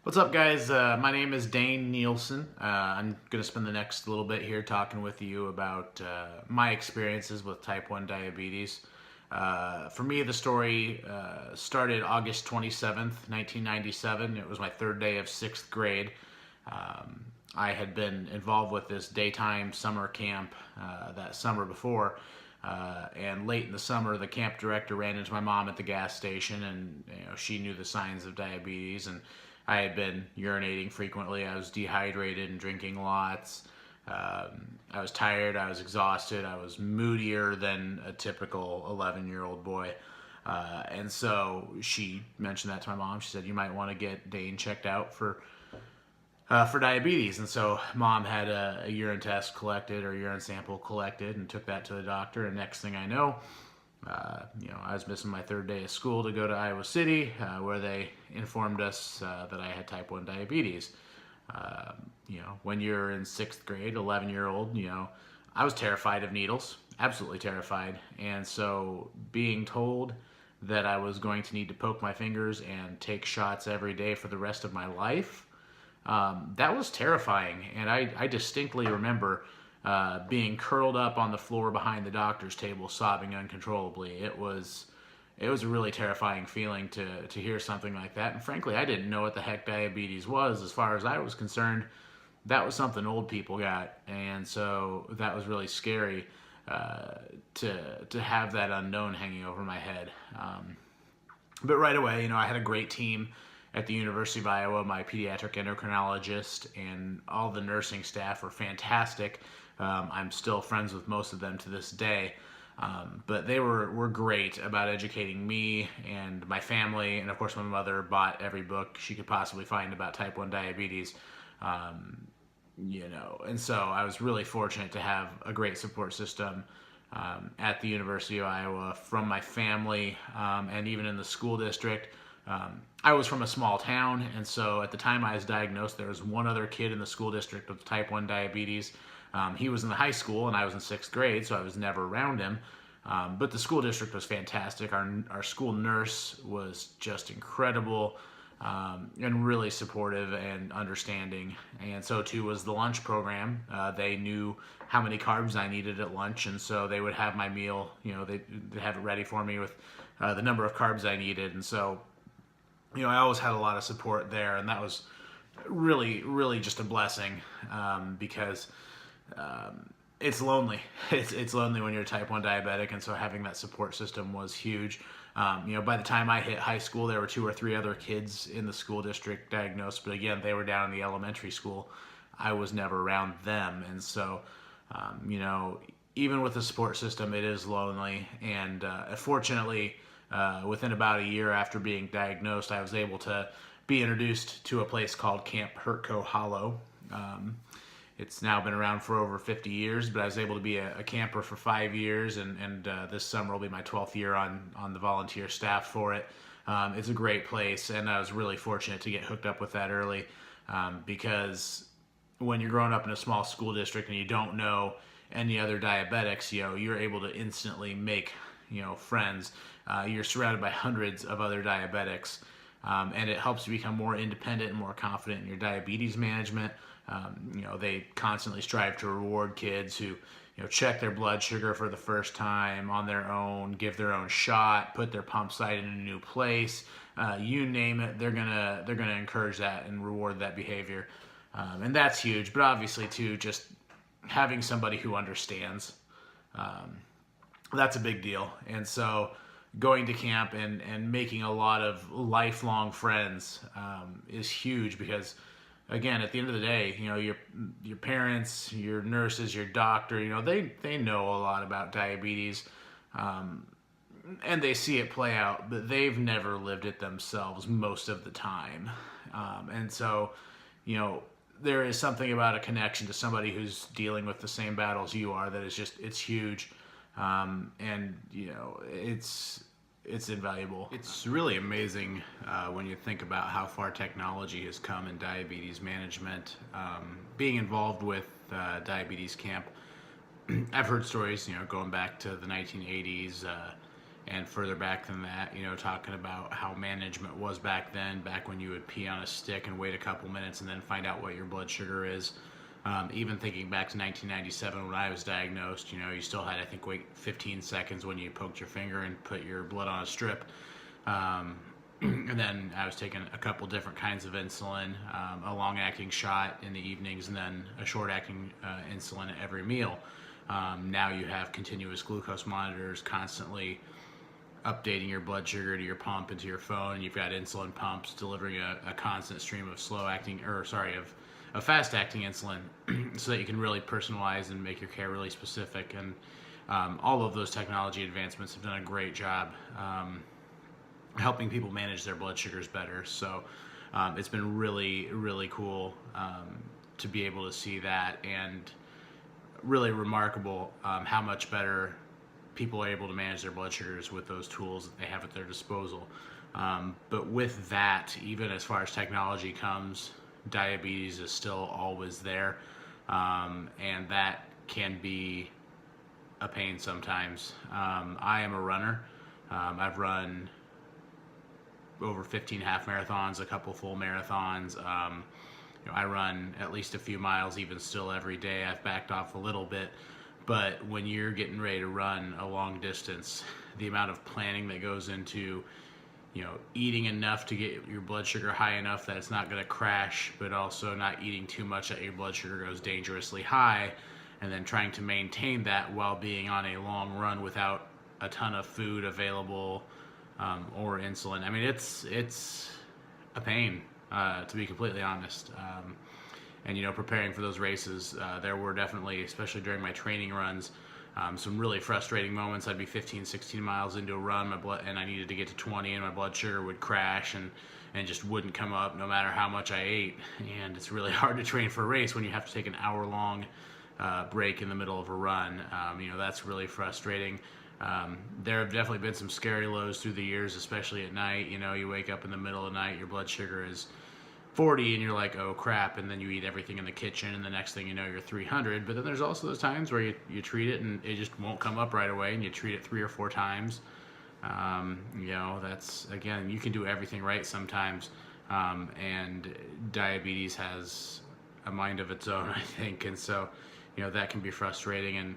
What's up, guys? My name is Dane Nielsen. I'm going to spend the next little bit here talking with you about my experiences with type 1 diabetes. For me, the story started August 27th, 1997. It was my third day of sixth grade. I had been involved with this daytime summer camp that summer before. And late in the summer, the camp director ran into my mom at the gas station, and she knew the signs of diabetes. And I had been urinating frequently. I was dehydrated and drinking lots. I was tired. I was exhausted. I was moodier than a typical 11-year-old boy. And so she mentioned that to my mom. She said, "You might want to get Dane checked out for diabetes." And so mom had a urine test collected, or urine sample collected, and took that to the doctor. And next thing I know, I was missing my third day of school to go to Iowa City, where they informed us that I had type 1 diabetes. When you're in sixth grade, 11-year-old, I was terrified of needles, absolutely terrified. And so being told that I was going to need to poke my fingers and take shots every day for the rest of my life, that was terrifying. And I distinctly remember being curled up on the floor behind the doctor's table, sobbing uncontrollably. It was a really terrifying feeling to hear something like that. And frankly, I didn't know what the heck diabetes was. As far as I was concerned, that was something old people got, and so that was really scary to have that unknown hanging over my head. But right away, I had a great team at the University of Iowa. My pediatric endocrinologist and all the nursing staff were fantastic. I'm still friends with most of them to this day. But they were great about educating me and my family. And of course, my mother bought every book she could possibly find about type 1 diabetes. And so I was really fortunate to have a great support system at the University of Iowa from my family, and even in the school district. I was from a small town, and so at the time I was diagnosed, there was one other kid in the school district with type 1 diabetes. He was in the high school, and I was in sixth grade, so I was never around him. But the school district was fantastic. Our school nurse was just incredible, and really supportive and understanding. And so too was the lunch program. They knew how many carbs I needed at lunch, and so they would have my meal. They'd have it ready for me with the number of carbs I needed. And so I always had a lot of support there, and that was really, really just a blessing, because it's lonely. It's lonely when you're a type 1 diabetic, and so having that support system was huge. By the time I hit high school, there were 2 or 3 other kids in the school district diagnosed, but again, they were down in the elementary school. I was never around them, and so, even with the support system, it is lonely. And fortunately, within about a year after being diagnosed, I was able to be introduced to a place called Camp Hurtco Hollow. It's now been around for over 50 years, but I was able to be a camper for 5 years, and this summer will be my 12th year on the volunteer staff for it. It's a great place, and I was really fortunate to get hooked up with that early, because when you're growing up in a small school district and you don't know any other diabetics, you're able to instantly make friends. You're surrounded by hundreds of other diabetics, and it helps you become more independent and more confident in your diabetes management. They constantly strive to reward kids who check their blood sugar for the first time on their own, give their own shot, put their pump site in a new place. You name it, they're gonna encourage that and reward that behavior, and that's huge. But obviously too, just having somebody who understands, that's a big deal. And so going to camp and making a lot of lifelong friends is huge, because again, at the end of the day, your parents, your nurses, your doctor, they know a lot about diabetes, and they see it play out, but they've never lived it themselves most of the time. And so, there is something about a connection to somebody who's dealing with the same battles you are that is it's huge. And it's invaluable. It's really amazing when you think about how far technology has come in diabetes management. Being involved with Diabetes Camp, I've heard stories, going back to the 1980s, and further back than that, talking about how management was back then, back when you would pee on a stick and wait a couple minutes and then find out what your blood sugar is. Even thinking back to 1997 when I was diagnosed, you still had, I think, wait 15 seconds when you poked your finger and put your blood on a strip. And then I was taking a couple different kinds of insulin, a long-acting shot in the evenings, and then a short-acting insulin at every meal. Now you have continuous glucose monitors constantly updating your blood sugar to your pump and to your phone. You've got insulin pumps delivering a constant stream of of fast-acting insulin so that you can really personalize and make your care really specific. And all of those technology advancements have done a great job helping people manage their blood sugars better. So it's been really, really cool to be able to see that, and really remarkable how much better people are able to manage their blood sugars with those tools that they have at their disposal. But with that, even as far as technology comes, diabetes is still always there, and that can be a pain sometimes. I am a runner. I've run over 15 half marathons, a couple full marathons. I run at least a few miles even still every day. I've backed off a little bit, but when you're getting ready to run a long distance, the amount of planning that goes into eating enough to get your blood sugar high enough that it's not going to crash, but also not eating too much that your blood sugar goes dangerously high, and then trying to maintain that while being on a long run without a ton of food available or insulin. I mean, it's a pain, to be completely honest. And preparing for those races, there were definitely, especially during my training runs, some really frustrating moments. I'd be 15, 16 miles into a run, and I needed to get to 20, and my blood sugar would crash and just wouldn't come up no matter how much I ate. And it's really hard to train for a race when you have to take an hour-long break in the middle of a run. That's really frustrating. There have definitely been some scary lows through the years, especially at night. You wake up in the middle of the night, your blood sugar is 40, and you're like, oh crap, and then you eat everything in the kitchen, and the next thing you know, you're 300. But then there's also those times where you treat it and it just won't come up right away, and you treat it 3 or 4 times. That's, again, you can do everything right sometimes, and diabetes has a mind of its own, I think, and so that can be frustrating. And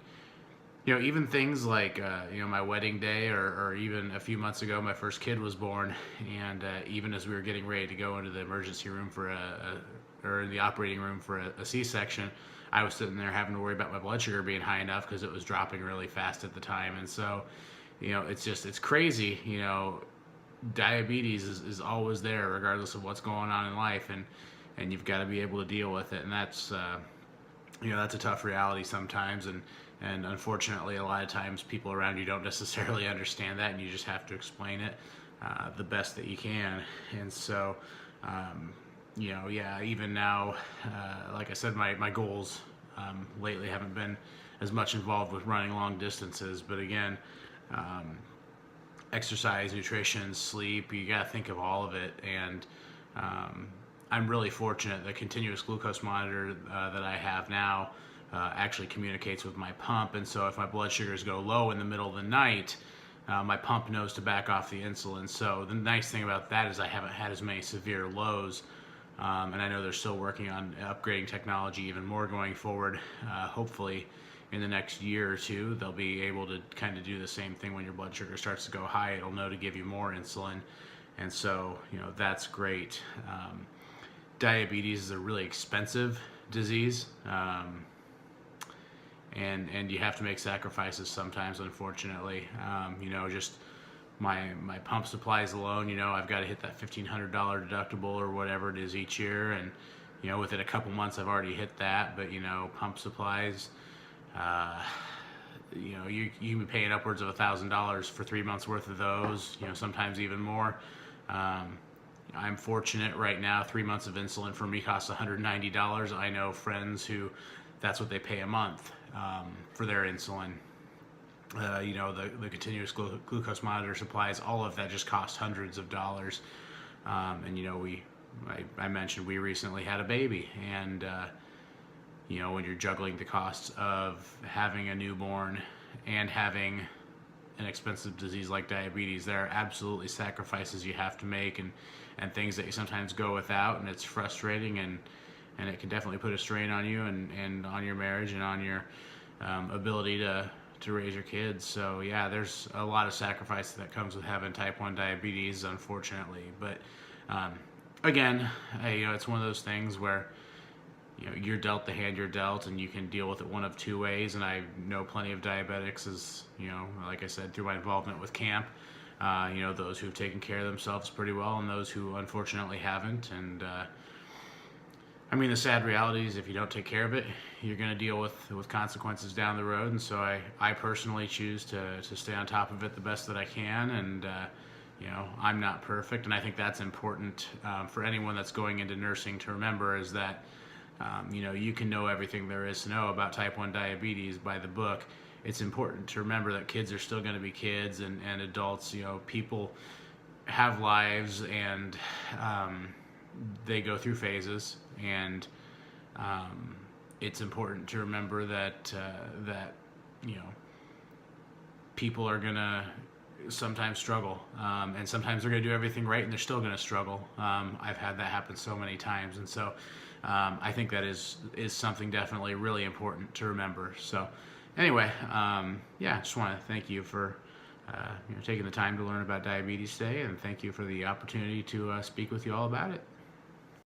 even things like my wedding day, or even a few months ago, my first kid was born, and even as we were getting ready to go into the emergency room or the operating room for a C-section, I was sitting there having to worry about my blood sugar being high enough because it was dropping really fast at the time. And so, it's crazy. Diabetes is always there regardless of what's going on in life, and you've got to be able to deal with it, and that's that's a tough reality sometimes, and unfortunately a lot of times people around you don't necessarily understand that, and you just have to explain it the best that you can. And so even now, like I said, my goals lately haven't been as much involved with running long distances, but again, exercise, nutrition, sleep, you got to think of all of it. And I'm really fortunate. The continuous glucose monitor that I have now actually communicates with my pump, and so if my blood sugars go low in the middle of the night, my pump knows to back off the insulin. So the nice thing about that is I haven't had as many severe lows, and I know they're still working on upgrading technology even more going forward. Hopefully in the next year or two, they'll be able to kind of do the same thing. When your blood sugar starts to go high, it'll know to give you more insulin, and so that's great. Diabetes is a really expensive disease, and you have to make sacrifices sometimes, unfortunately. Just my pump supplies alone, I've got to hit that $1,500 deductible or whatever it is each year, and within a couple months I've already hit that. But pump supplies, you can be paying upwards of $1,000 for 3 months worth of those, sometimes even more. I'm fortunate right now, 3 months of insulin for me costs $190. I know friends who that's what they pay a month for their insulin. The continuous glucose monitor supplies, all of that just costs hundreds of dollars. And I mentioned we recently had a baby, and when you're juggling the costs of having a newborn and having an expensive disease like diabetes, there are absolutely sacrifices you have to make, and things that you sometimes go without, and it's frustrating, and it can definitely put a strain on you and on your marriage and on your ability to raise your kids. So yeah, there's a lot of sacrifice that comes with having type 1 diabetes, unfortunately. But again, it's one of those things where you're dealt the hand you're dealt, and you can deal with it one of two ways. And I know plenty of diabetics, as like I said, through my involvement with camp, those who've taken care of themselves pretty well, and those who unfortunately haven't. And I mean, the sad reality is if you don't take care of it, you're going to deal with consequences down the road. And so I personally choose to stay on top of it the best that I can. And I'm not perfect, and I think that's important for anyone that's going into nursing to remember, is that you can know everything there is to know about type 1 diabetes by the book. It's important to remember that kids are still going to be kids, and adults, people have lives, and they go through phases, and it's important to remember that people are gonna sometimes struggle, and sometimes they're gonna do everything right, and they're still gonna struggle. I've had that happen so many times, and so I think that is something definitely really important to remember. So anyway, I just want to thank you for taking the time to learn about diabetes today, and thank you for the opportunity to speak with you all about it.